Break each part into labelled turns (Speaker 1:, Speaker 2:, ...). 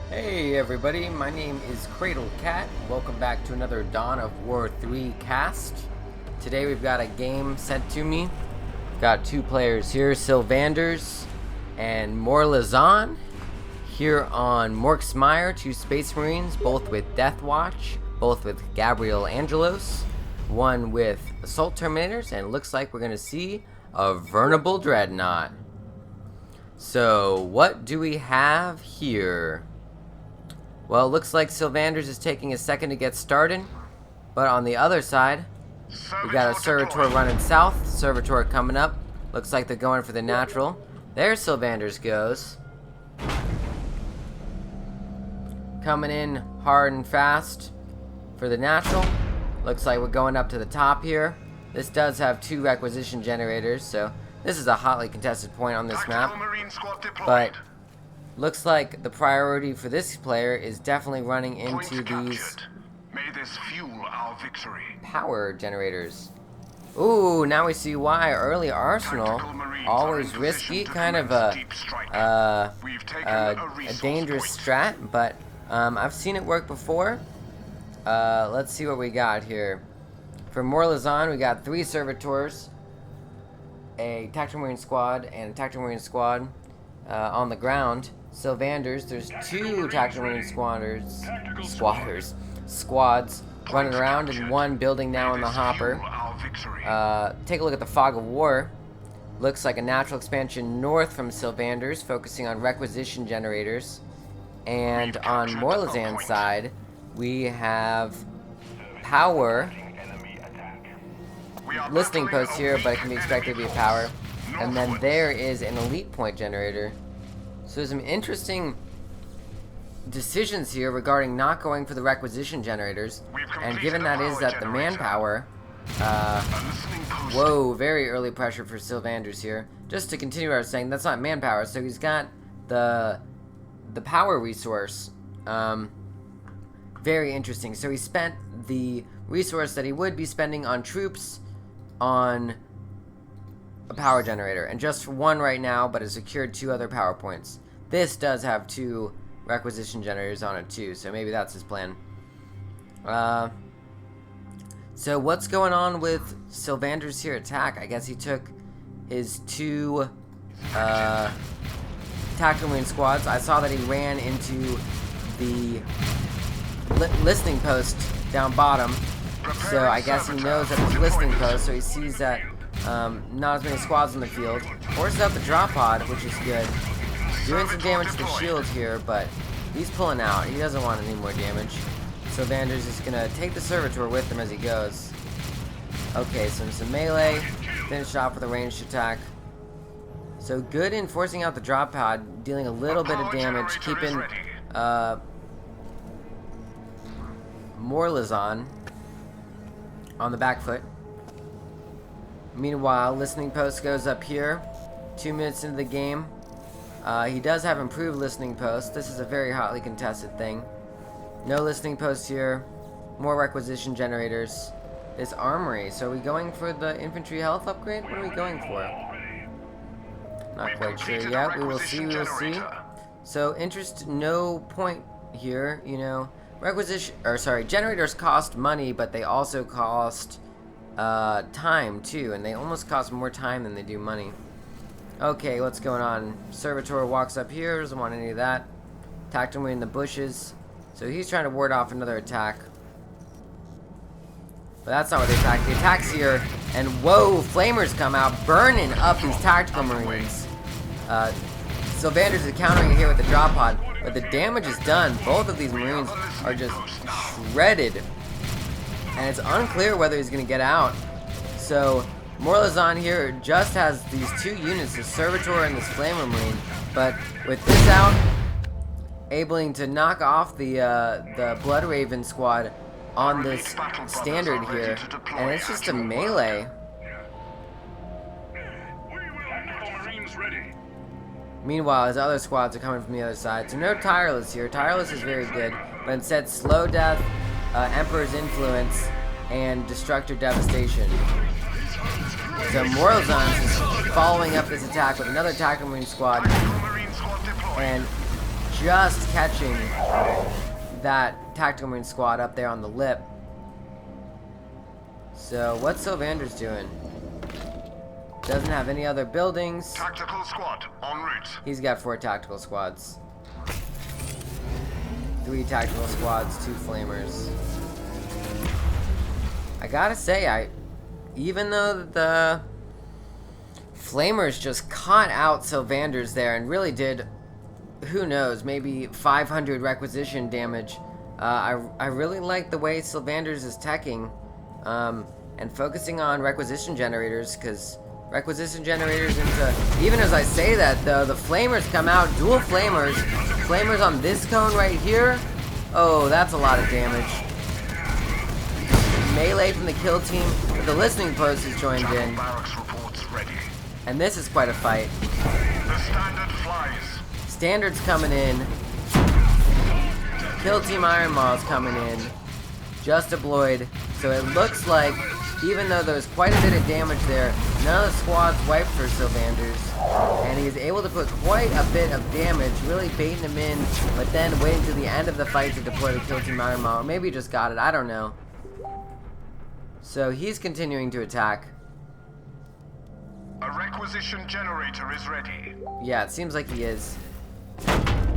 Speaker 1: Hey everybody, my name is Cradle Cat. Welcome back to another Dawn of War 3 cast. Today we've got a game sent to me. We've got two players here, Sylvanders and Morlezan. Here on Morksmire, two Space Marines, both with Death Watch, both with Gabriel Angelos, one with Assault Terminators, and it looks like we're going to see a Vulnerable Dreadnought. So, what do we have here? Well, it looks like Sylvanders is taking a second to get started, but on the other side, we got a Servitor running south, Servitor coming up. Looks like they're going for the natural. There Sylvanders goes. Coming in hard and fast for the natural. Looks like we're going up to the top here. This does have two requisition generators, so this is a hotly contested point on this map. But looks like the priority for this player is definitely running into these power generators. Ooh, now we see why. Early Arsenal, always risky, kind of a dangerous strat, but I've seen it work before. Let's see what we got here. For Morlezan, we got 3 Servitors, a Tactical Marine squad, and a Tactical Marine squad on the ground. Sylvanders, there's 2 Tactical Marine squads running around, and 1 building now in the hopper. Take a look at the Fog of War. Looks like a natural expansion north from Sylvanders, focusing on requisition generators. And on Morlezan's side, we have power listening posts here, but it can be expected to be a power. And then there is an elite point generator. So there's some interesting decisions here regarding not going for the requisition generators. And given that is that the manpower, whoa, very early pressure for Sylvanders here. Just to continue what I was saying, that's not manpower, so he's got the power resource. Very interesting. So he spent the resource that he would be spending on troops on a power generator, and just 1 right now, but has secured 2 other power points. This does have 2 requisition generators on it too, so maybe that's his plan. So what's going on with Sylvanders here attack? I guess he took his 2 Tactical Marine squads. I saw that he ran into the listening post down bottom, so I guess he knows that there's listening post, so he sees that not as many squads in the field. Forces out the drop pod, which is good. Doing some damage to the shield here, but he's pulling out. He doesn't want any more damage. Sylvanders is going to take the Servitor with him as he goes. Okay, so some melee. Finish off with a ranged attack. So good in forcing out the drop pod, dealing a little bit of damage, keeping Morlezan on the back foot. Meanwhile, listening post goes up here. 2 minutes into the game. He does have improved listening post. This is a very hotly contested thing. No listening post here. More requisition generators. This armory. So are we going for the infantry health upgrade? What are we going for? Not quite sure yet. We will see. We will see. So no point here. You know, generators cost money, but they also cost time too, and they almost cost more time than they do money. Okay, what's going on? Servitor walks up here, doesn't want any of that. Tactical Marine in the bushes, so he's trying to ward off another attack. But that's not what they attack. The attack's here, and whoa, flamers come out, burning up these Tactical Marines. Sylvanders is countering it here with the drop pod, but the damage is done. Both of these Marines are just shredded. And it's unclear whether he's going to get out. So Morlezan here just has these 2 units, the Servitor and this Flamer Marine. But with this out, able to knock off the Blood Raven squad on this standard here. And it's just a melee. Meanwhile, his other squads are coming from the other side. So no Tireless here. Tireless is very good. But instead, Slow Death, Emperor's Influence, and Destructor Devastation. So Morlezan is following up this attack with another Tactical Marine squad and just catching that tactical marine squad up there on the lip. So what's Sylvander's doing? Doesn't have any other buildings.
Speaker 2: Tactical squad en route.
Speaker 1: He's got 4 tactical squads. 3 tactical squads, 2 flamers. I gotta say, even though the flamers just caught out Sylvanders there and really did, who knows, maybe 500 requisition damage, I really like the way Sylvanders is teching and focusing on requisition generators, because requisition generators into, even as I say that though, the flamers come out, dual flamers on this cone right here. Oh, that's a lot of damage. Melee from the kill team, but the listening post has joined in. And this is quite a fight.
Speaker 2: The standard flies.
Speaker 1: Standard's coming in. Kill team Iron Maw's coming in. Just deployed. So it looks like, even though there was quite a bit of damage there, none of the squads wiped for Sylvanders. And he was able to put quite a bit of damage, really baiting him in, but then waiting to the end of the fight to deploy the kill team Iron Maw. Or maybe he just got it, I don't know. So he's continuing to attack.
Speaker 2: A requisition generator is ready.
Speaker 1: Yeah, it seems like he is.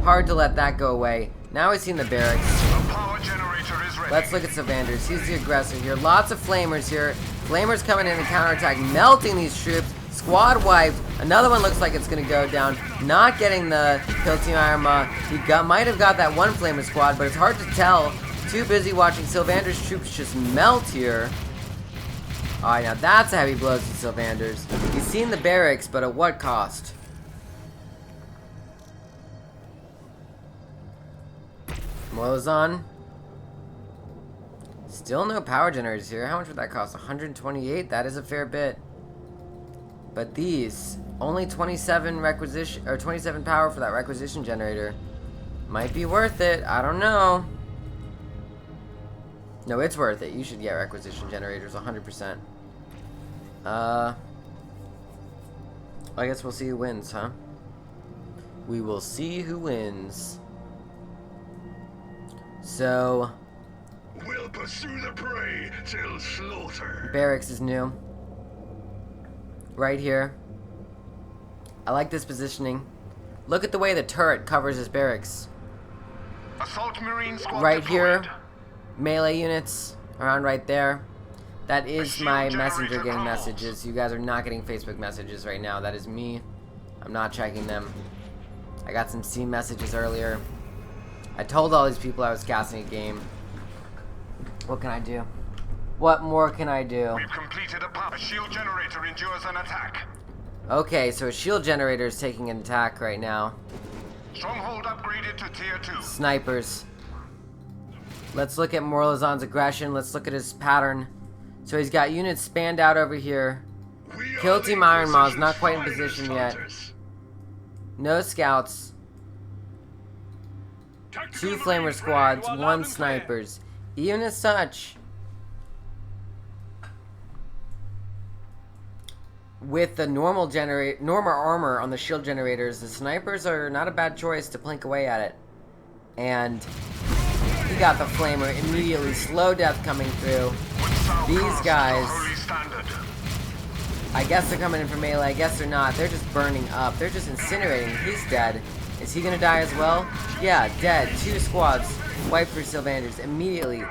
Speaker 1: Hard to let that go away. Now we've seen the barracks.
Speaker 2: A power generator is ready.
Speaker 1: Let's look at Sylvanders. He's the aggressor here. Lots of flamers here. Flamers coming in and counterattack, melting these troops. Squad wiped. Another one looks like it's going to go down. Not getting the kill team Iron Maw. He might have got that one flamer squad, but it's hard to tell. Too busy watching Sylvander's troops just melt here. Alright, now that's a heavy blow to Sylvanders. He's seen the barracks, but at what cost? Morlezan. Still no power generators here. How much would that cost? 128? That is a fair bit. But these, only 27 requisition, or 27 power for that requisition generator. Might be worth it. I don't know. No, it's worth it. You should get requisition generators 100%. I guess we'll see who wins, huh? We will see who wins. So,
Speaker 2: we'll pursue the prey till slaughter.
Speaker 1: Barracks is new. Right here. I like this positioning. Look at the way the turret covers his barracks.
Speaker 2: Assault Marine squad
Speaker 1: right
Speaker 2: deployed.
Speaker 1: Here. Melee units around right there. That is my messenger getting messages. You guys are not getting Facebook messages right now. That is me. I'm not checking them. I got some Steam messages earlier. I told all these people I was casting a game. What can I do? What more can I do?
Speaker 2: We've completed a shield generator endures an attack.
Speaker 1: Okay, so a shield generator is taking an attack right now.
Speaker 2: Stronghold upgraded to tier 2.
Speaker 1: Snipers. Let's look at Morlezan's aggression. Let's look at his pattern. So he's got units spanned out over here. Kill team Iron Maw's not quite in position yet. No scouts. 2 flamer squads, 1 snipers. Even as such, with the normal armor on the shield generators, the snipers are not a bad choice to plink away at it. And he got the flamer immediately. Slow death coming through. These guys, I guess they're coming in for melee. I guess they're not. They're just burning up. They're just incinerating. He's dead. Is he gonna die as well? Yeah, dead. 2 squads wiped for Sylvanders immediately.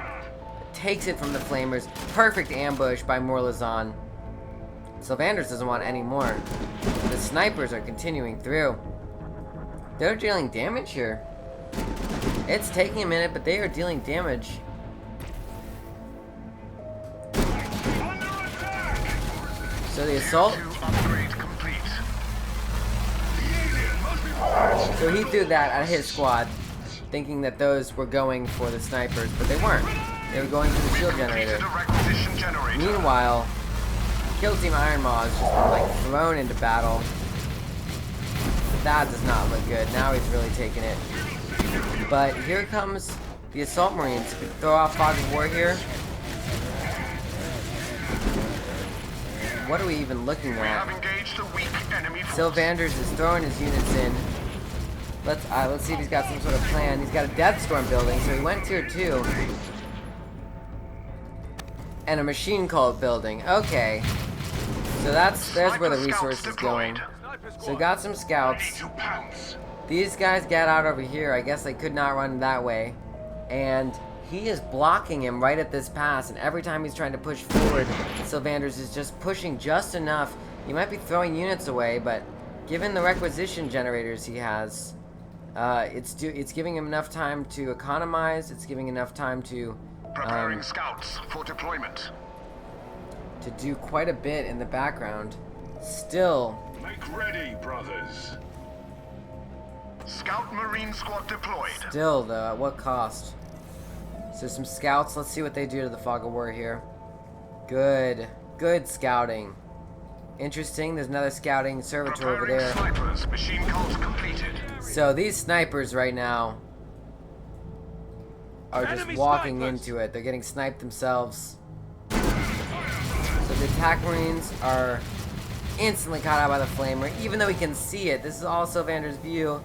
Speaker 1: Takes it from the flamers. Perfect ambush by Morlezan. Sylvanders doesn't want any more. The snipers are continuing through. They're dealing damage here. It's taking a minute, but they are dealing damage. So the assault. So he threw that at his squad, thinking that those were going for the snipers, but they weren't. They were going for the shield generator. Meanwhile, Kill Team Iron Maw has just been like thrown into battle. That does not look good. Now he's really taking it. But here comes the Assault Marines. Throw off Fog of War here. What are we even looking at? Sylvanders is throwing his units in. Let's see if he's got some sort of plan. He's got a Death Storm building, so he went tier 2. And a Machine Cult building. Okay. So there's where the resource is going. So got some scouts. These guys got out over here. I guess they could not run that way. And he is blocking him right at this pass. And every time he's trying to push forward, Sylvanders is just pushing just enough. He might be throwing units away, but given the requisition generators he has, it's giving him enough time to economize. It's giving enough time to
Speaker 2: preparing scouts for deployment.
Speaker 1: To do quite a bit in the background. Still,
Speaker 2: Make ready, brothers. Scout Marine Squad deployed.
Speaker 1: Still, though, at what cost? So some scouts. Let's see what they do to the Fog of War here. Good scouting. Interesting. There's another scouting servitor over there.
Speaker 2: Snipers. Machine calls completed.
Speaker 1: So these snipers right now are just walking into it. They're getting sniped themselves. So the attack marines are instantly caught out by the flamer, even though he can see it. This is all Sylvander's view.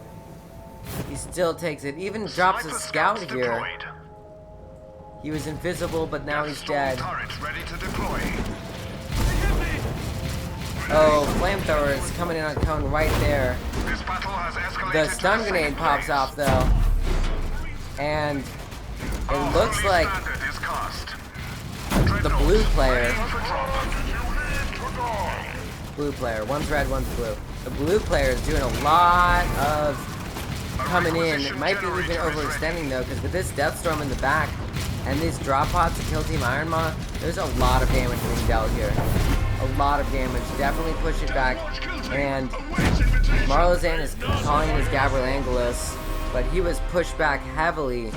Speaker 1: He still takes it. Even drops a scout here.
Speaker 2: Deployed.
Speaker 1: He was invisible, but now he's dead.
Speaker 2: Turret ready to deploy.
Speaker 1: Oh, flamethrowers coming in on cone right there.
Speaker 2: This battle has escalated.
Speaker 1: The stun grenade pops off though, and it looks like the blue player, one's red, one's blue. The blue player is doing a lot of coming in. It might be even overextending though, because with this Death Storm in the back and these drop pods to kill Team Iron Maw, there's a lot of damage being dealt here. A lot of damage. Definitely push it back. And Morlezan is calling his Gabriel Angelos, but he was pushed back heavily.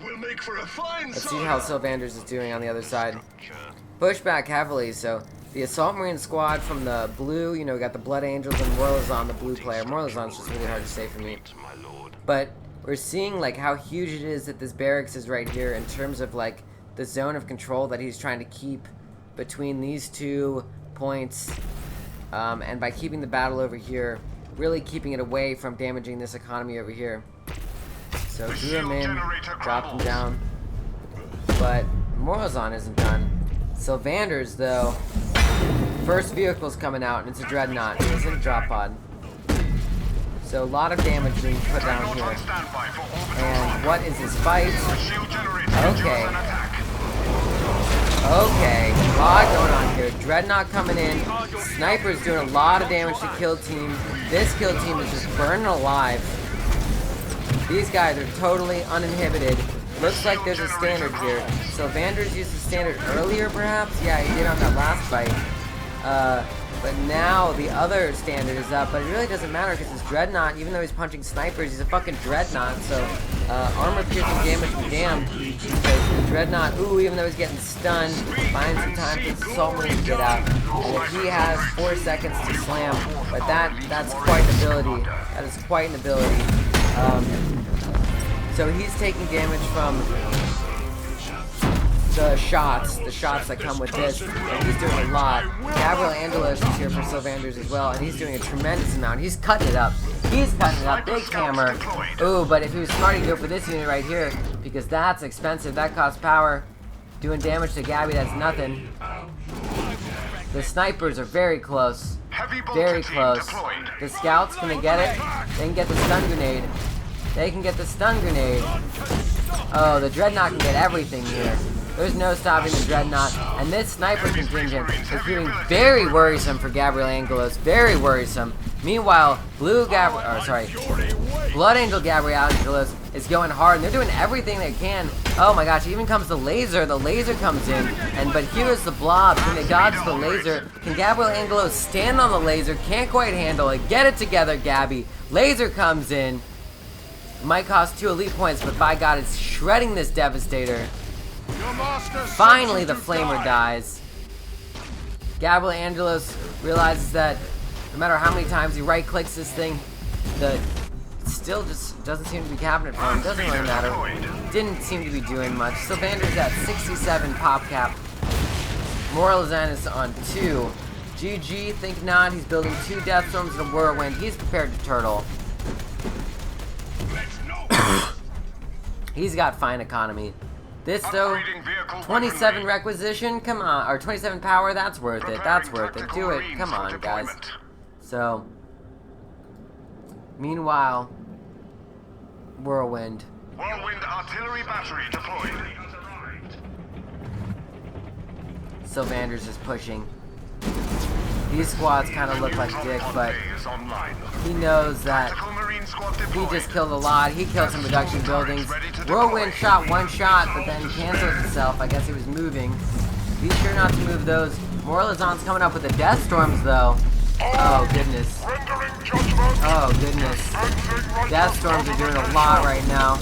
Speaker 1: Let's see how Sylvanders is doing on the other side. Pushed back heavily, so the Assault Marine squad from the blue, you know, we got the Blood Angels and Morlezan, the blue player. Morlezan's just really hard to say for me. But we're seeing like how huge it is that this barracks is right here in terms of like the zone of control that he's trying to keep between these 2 points, and by keeping the battle over here, really keeping it away from damaging this economy over here. So drew him in, dropped him down, but Morlezan isn't done. Sylvanders though, first vehicle's coming out and it's a dreadnought. It isn't a drop pod. So a lot of damage being put down here. And what is this fight? Okay. Okay, a lot going on here. Dreadnought coming in. Sniper's doing a lot of damage to kill team. This kill team is just burning alive. These guys are totally uninhibited. Looks like there's a standard here. Sylvanders used the standard earlier, perhaps? Yeah, he did on that last fight. But now the other standard is up, but it really doesn't matter because his Dreadnought, even though he's punching snipers, he's a fucking Dreadnought, so armor piercing damage be damned. Because the Dreadnought, ooh, even though he's getting stunned, finds some time for the Assault Marine to get out. And he has 4 seconds to slam, but that's quite an ability. That is quite an ability. So he's taking damage from the shots that come with this, and he's doing a lot. Gabriel Angelos is here for Sylvanders as well, and he's doing a tremendous amount. He's cutting it up. He's cutting it up. Big hammer. Ooh, but if he was smart, he'd go for this unit right here, because that's expensive. That costs power. Doing damage to Gabby, that's nothing. The snipers are very close. Very close. The scouts, can they get it? They can get the stun grenade. They can get the stun grenade. Oh, the Dreadnought can get everything here. There's no stopping the Dreadnought. And this sniper contingent is proving very worrisome for Gabriel Angelos. Very worrisome. Meanwhile, Blood Angel Gabriel Angelos is going hard, and they're doing everything they can. Oh my gosh, even comes the laser. The laser comes in, but here's the blob. Can they dodge the laser? Can Gabriel Angelos stand on the laser? Can't quite handle it. Get it together, Gabby. Laser comes in. Might cost 2 elite points, but by God, it's shredding this Devastator. Finally, the Flamer dies. Gabriel Angelos realizes that no matter how many times he right-clicks this thing, the still just doesn't seem to be cabinet for him. Doesn't really matter. Didn't seem to be doing much. Sylvander's at 67 pop cap. Morlezan is on 2. GG, think not. He's building 2 Death Storms and a Whirlwind. He's prepared to turtle. He's got fine economy. This though, 27 requisition, come on, or 27 power, that's worth it. That's worth it. Do it. Come on, guys. So, meanwhile, Whirlwind.
Speaker 2: Whirlwind artillery battery deployed.
Speaker 1: Sylvanders is pushing. These squads kind of look like dick, but he knows that he just killed a lot. He killed some production buildings. Whirlwind shot 1 shot, but then canceled itself. I guess he was moving. Be sure not to move those. Morlezan's coming up with the Death Storms, though. Oh, goodness. Oh, goodness. Death Storms are doing a lot right now.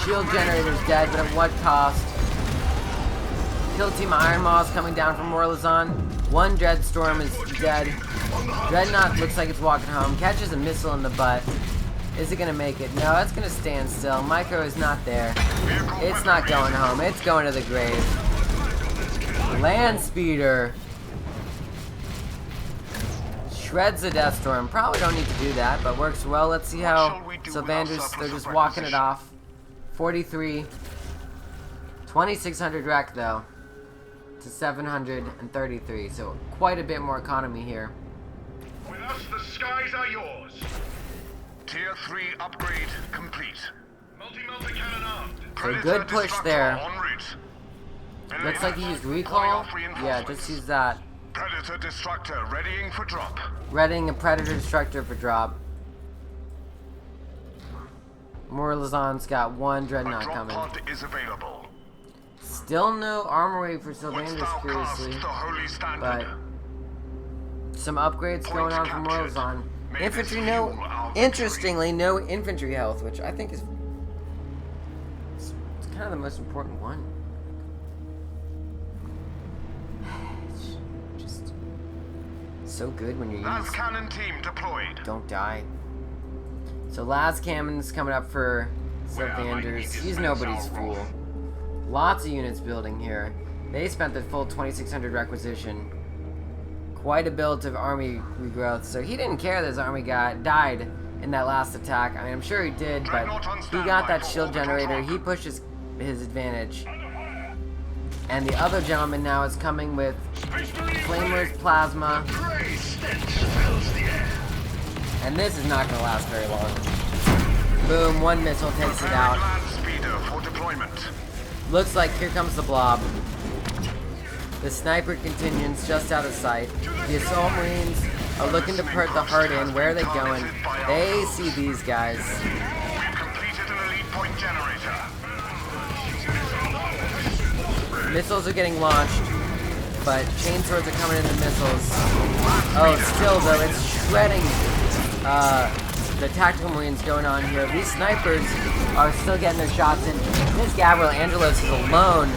Speaker 1: Shield generator's dead, but at what cost? Kill Team Iron Maw's coming down from Morlezan. 1 Dreadstorm is dead. Dreadnought looks like it's walking home. Catches a missile in the butt. Is it going to make it? No, it's going to stand still. Micro is not there. It's not going home. It's going to the grave. Land Speeder. Shreds the Death Storm. Probably don't need to do that, but works well. Let's see how Sylvanders, they're just walking it off. 43. 2,600 wreck, though. To 733, so quite a bit more economy here.
Speaker 2: With us, the skies are yours. Tier 3 upgrade complete. Multi-melter cannon armed.
Speaker 1: So good push there. Looks like he used recall. Yeah, just use that.
Speaker 2: Predator Destructor readying for drop.
Speaker 1: Readying a Predator Destructor for drop. Morlezan's got 1 Dreadnought coming.
Speaker 2: Pod is available.
Speaker 1: Still no armor wave for Sylvanders, curiously, but some upgrades going on for Morlezan. Infantry, interestingly, no infantry health, which I think is it's kind of the most important one. It's just so good when you use.
Speaker 2: Cannon team deployed.
Speaker 1: Don't die. So Las Cannon's coming up for Sylvanders. He's nobody's fool. Lots of units building here. They spent the full 2,600 requisition. Quite a build of army regrowth. So he didn't care that his army died in that last attack. I mean, I'm sure he did, but he got that shield generator. He pushed his advantage. And the other gentleman now is coming with flamethrowers, plasma. And this is not going to last very long. Boom, 1 missile takes it out. Looks like here comes the blob. The sniper contingent's just out of sight. The assault marines are looking to put the heart in. Where are they going? They see these guys. Missiles are getting launched, but chainswords are coming in the missiles. Oh, still though, it's shredding the tactical marines going on here. These snipers are still getting their shots in. This Gabriel Angelos is alone.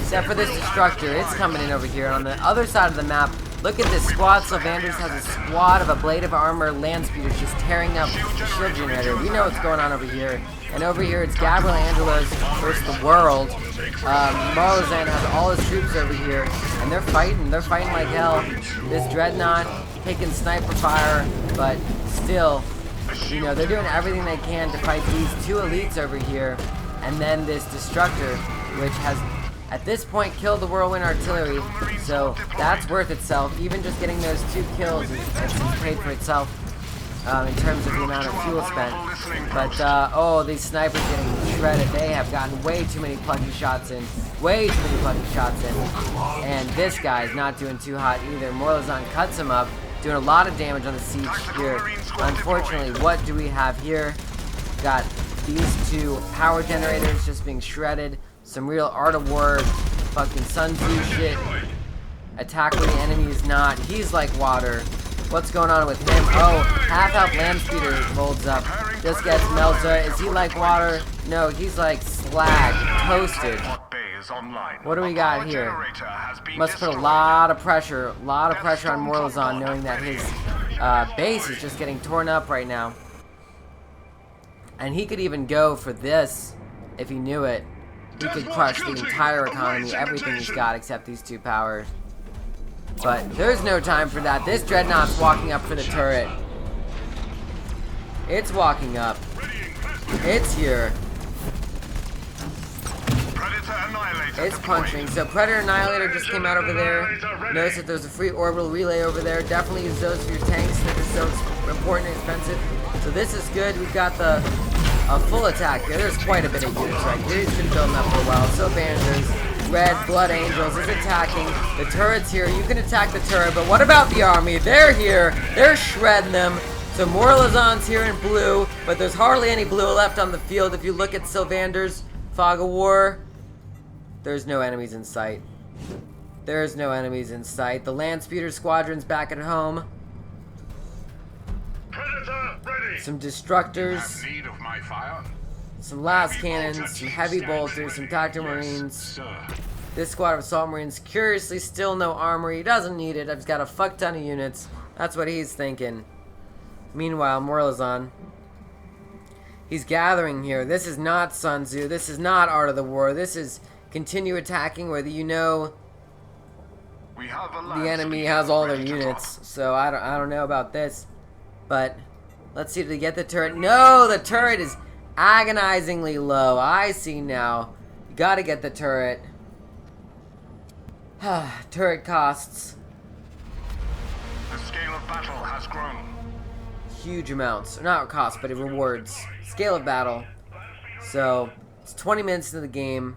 Speaker 1: Except for this destructor, it's coming in over here. On the other side of the map, look at this squad. Sylvanders has a squad of a blade of armor land speeders just tearing up the shield generator. We know what's going on over here. And over here, it's Gabriel Angelos versus the world. Morlezan has all his troops over here, and they're fighting. They're fighting like hell. This Dreadnought taking sniper fire, but still, you know, they're doing everything they can to fight these 2 elites over here. And then this destructor, which has, at this point, killed the Whirlwind artillery. So that's worth itself. Even just getting those 2 kills has paid for itself. In terms of the amount of fuel spent. But, oh, these snipers getting shredded. They have gotten way too many plucky shots in. Way too many plucky shots in. And this guy's not doing too hot either. Morlezan cuts him up, doing a lot of damage on the siege here. Unfortunately, what do we have here? Got these 2 power generators just being shredded. Some real Art of War fucking Sun Tzu shit. Attack where the enemy is not. He's like water. What's going on with him? Oh, half-health land speeder folds up. Just gets melted. Is he like water? No, he's like slag. Toasted. What do we got here? Must put a lot of pressure on Morlezan, knowing that his base is just getting torn up right now. And he could even go for this if he knew it. he could crush the entire economy, everything he's got except these 2 powers. But there's no time for that. This Dreadnought's walking up for the turret. It's walking up. It's here. It's punching. So Predator Annihilator just came out over there. Notice that there's a free orbital relay over there. Definitely use those for your tanks. They're just so important and expensive. So this is good. We've got the full attack here. There's quite a bit of units right here. He's been building up for a while. Sylvanders, Red, Blood Angels is attacking. The turret's here. You can attack the turret, but what about the army? They're here. They're shredding them. So Morlezan's here in blue, but there's hardly any blue left on the field. If you look at Sylvander's Fog of War, there's no enemies in sight. There's no enemies in sight. The land speeder squadron's back at home.
Speaker 2: Predator ready.
Speaker 1: Some destructors.
Speaker 2: Need of my fire?
Speaker 1: Some last cannons, some heavy bolters, some tactical marines. This squad of assault marines, curiously still no armor. He doesn't need it. I've got a fuck ton of units. That's what he's thinking. Meanwhile, Morlezan, he's gathering here. This is not Sun Tzu. This is not Art of the War. This is continue attacking whether you know the enemy has all their units. So I don't know about this. But let's see, did he get the turret? No, the turret is agonizingly low. I see now. You gotta get the turret. Turret costs.
Speaker 2: The scale of battle has grown.
Speaker 1: Huge amounts. Not costs, but it rewards. Scale of battle. So, it's 20 minutes into the game.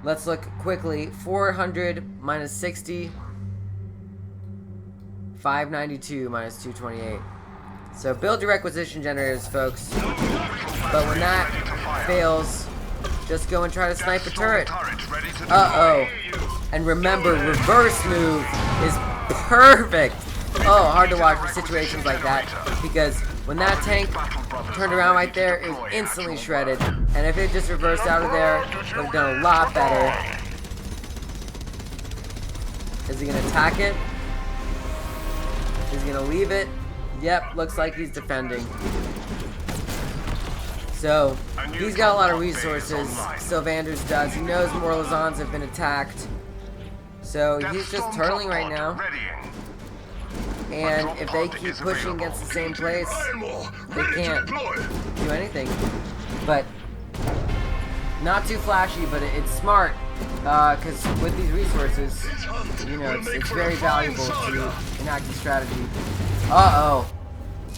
Speaker 1: Let's look quickly. 400 minus 60. 592 minus 228. So build your requisition generators, folks. But when that fails, just go and try to snipe a turret. Uh-oh. And remember, reverse move is perfect. Oh, hard to watch for situations like that, because when that tank turned around right there, it was instantly shredded. And if it just reversed out of there, it would have done a lot better. Is he going to attack it? Is he going to leave it? Yep, looks like he's defending. So, he's got a lot of resources. Sylvanders does. He knows Morlezans have been attacked. So, he's just turtling right now. And if they keep pushing against the same place, they can't do anything. But, not too flashy, but it's smart. Because with these resources, you know, it's very valuable to enact the strategy. Uh-oh.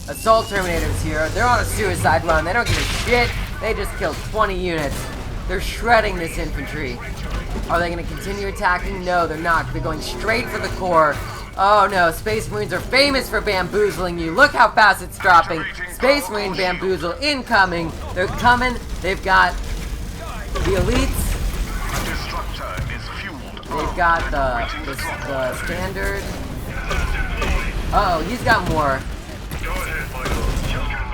Speaker 1: Assault Terminators here. They're on a suicide run. They don't give a shit. They just killed 20 units. They're shredding this infantry. Are they going to continue attacking? No, they're not. They're going straight for the core. Oh no, Space Marines are famous for bamboozling you. Look how fast it's dropping. Space Marine bamboozle incoming. They're coming. They've got the elites. They've got the standard. Uh-oh, he's got more.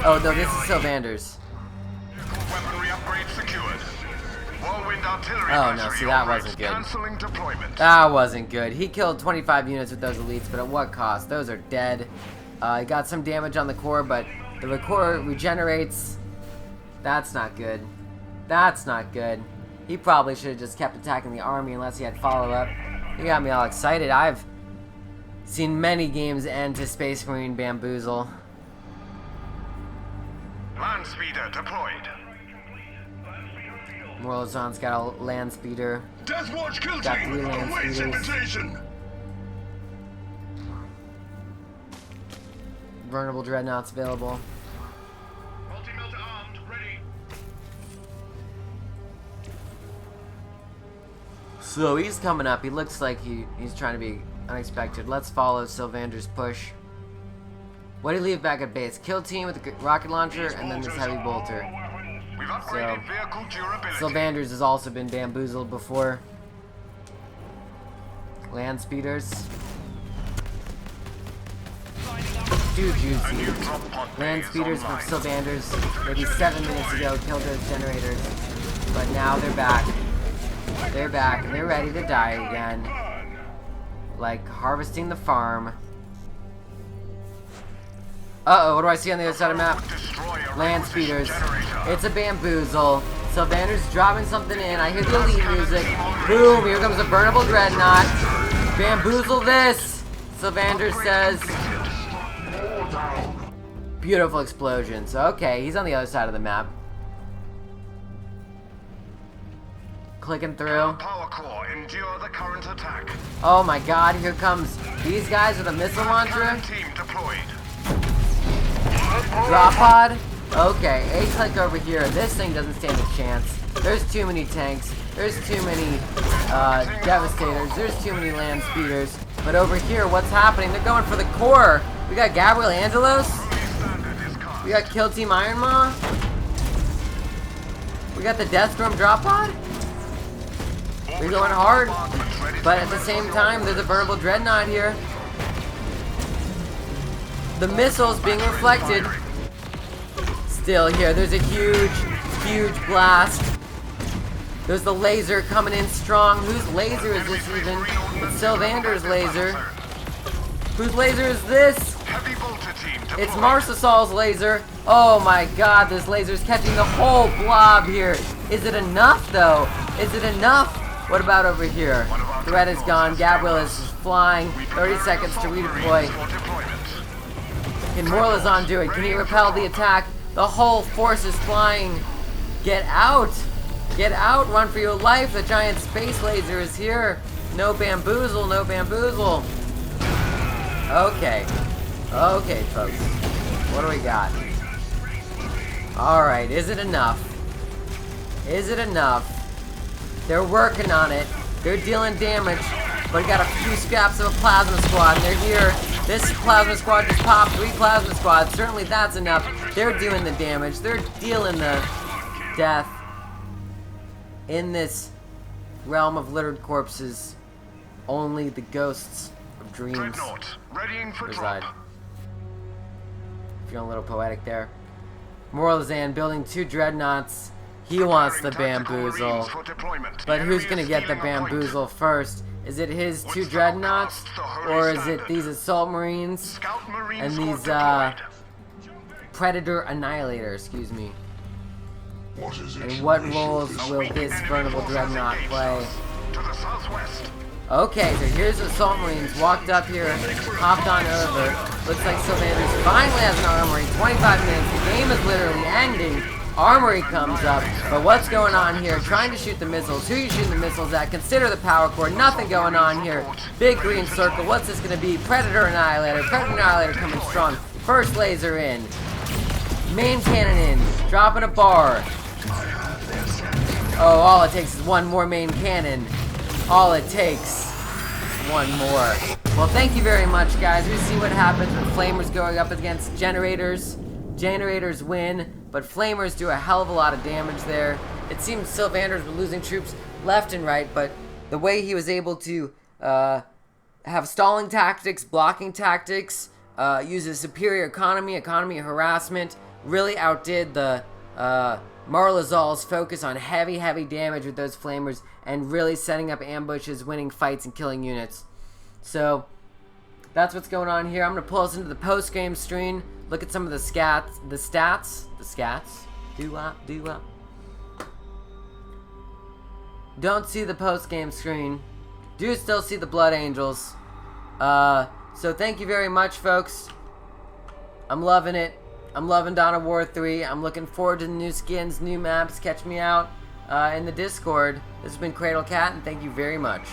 Speaker 1: Oh no, this is Sylvanders. Oh no, see, that wasn't good. That wasn't good. He killed 25 units with those elites, but at what cost? Those are dead. He got some damage on the core, but the core regenerates. That's not good. That's not good. He probably should have just kept attacking the army unless he had follow-up. He got me all excited. I've seen many games end to Space Marine bamboozle.
Speaker 2: Land speeder deployed.
Speaker 1: Morlezan's got a land speeder.
Speaker 2: Death Watch kill
Speaker 1: Got
Speaker 2: team
Speaker 1: 3 land
Speaker 2: awaits
Speaker 1: speeders.
Speaker 2: invitation.
Speaker 1: Vulnerable dreadnoughts available.
Speaker 2: Multi-melter armed, ready.
Speaker 1: So he's coming up. He looks like he's trying to be unexpected. Let's follow Sylvander's push. What did he leave back at base? Kill team with the rocket launcher and then this heavy bolter.
Speaker 2: We've upgraded vehicle durability.
Speaker 1: Sylvanders has also been bamboozled before. Land speeders. Too juicy. Land speeders from Sylvanders maybe 7 minutes ago killed those generators. But now they're back. They're back and they're ready to die again. Like harvesting the farm. Uh-oh, what do I see on the other side of the map? Land speeders. It's a bamboozle. Sylvander's dropping something in. I hear the elite music. Boom, here comes a burnable dreadnought. Bamboozle this, Sylvander says. Beautiful explosions. Okay, he's on the other side of the map. Clicking through.
Speaker 2: Power core, endure the current attack.
Speaker 1: Oh my god, here comes these guys with a missile launcher.
Speaker 2: Team deployed.
Speaker 1: Drop pod. Okay, a click over here. This thing doesn't stand a chance. There's too many tanks. There's too many devastators. There's too many land speeders. But over here, what's happening? They're going for the core. We got Gabriel Angelos. We got Kill Team Iron Maw. We got the Deathstorm drop pod. We're going hard, but at the same time, there's a burnable dreadnought here. The missiles being reflected. Still here, there's a huge blast. There's the laser coming in strong. Whose laser is this even? It's Sylvander's laser. Whose laser is this? It's Marsasol's laser. Oh my god, this laser's catching the whole blob here. Is it enough though? Is it enough? What about over here? Threat is gone. Gabriel is flying. 30 seconds to redeploy. Can Morlezan do it? Can he repel the attack? The whole force is flying. Get out! Get out! Run for your life! The giant space laser is here. No bamboozle, no bamboozle. Okay. Okay, folks. What do we got? Alright, is it enough? Is it enough? They're working on it. They're dealing damage. But we got a few scraps of a plasma squad, and they're here. This plasma squad just popped 3 plasma squads. Certainly that's enough. They're doing the damage. They're dealing the death. In this realm of littered corpses, only the ghosts of dreams reside. Feeling a little poetic there. Morlezan building 2 dreadnoughts. He wants the bamboozle. But who's gonna get the bamboozle first? Is it his 2 dreadnoughts? Or is it these assault marines? And these Predator Annihilator, excuse me. And what roles will this burnable dreadnought play? Okay, so here's the assault marines walked up here, hopped on over. Looks like Sylvanders finally has an armory. 25 minutes, the game is literally ending. Armory comes up, but what's going on here? Trying to shoot the missiles. Who are you shooting the missiles at? Consider the power core. Nothing going on here. Big green circle. What's this going to be? Predator Annihilator. Predator Annihilator coming strong. First laser in. Main cannon in. Dropping a bar. Oh, all it takes is one more main cannon. All it takes is one more. Well, thank you very much, guys. We see what happens when Flamers going up against Generators. Generators win, but Flamers do a hell of a lot of damage there. It seems Sylvanders were losing troops left and right, but the way he was able to have stalling tactics, blocking tactics, use a superior economy harassment, really outdid the Morlezan's focus on heavy damage with those Flamers and really setting up ambushes, winning fights, and killing units. So that's what's going on here. I'm going to pull us into the post-game screen. Look at some of the stats. Don't see the post-game screen. Do still see the Blood Angels. So thank you very much, folks. I'm loving it. I'm loving Dawn of War 3. I'm looking forward to the new skins, new maps. Catch me out in the Discord. This has been Cradle Cat, and thank you very much.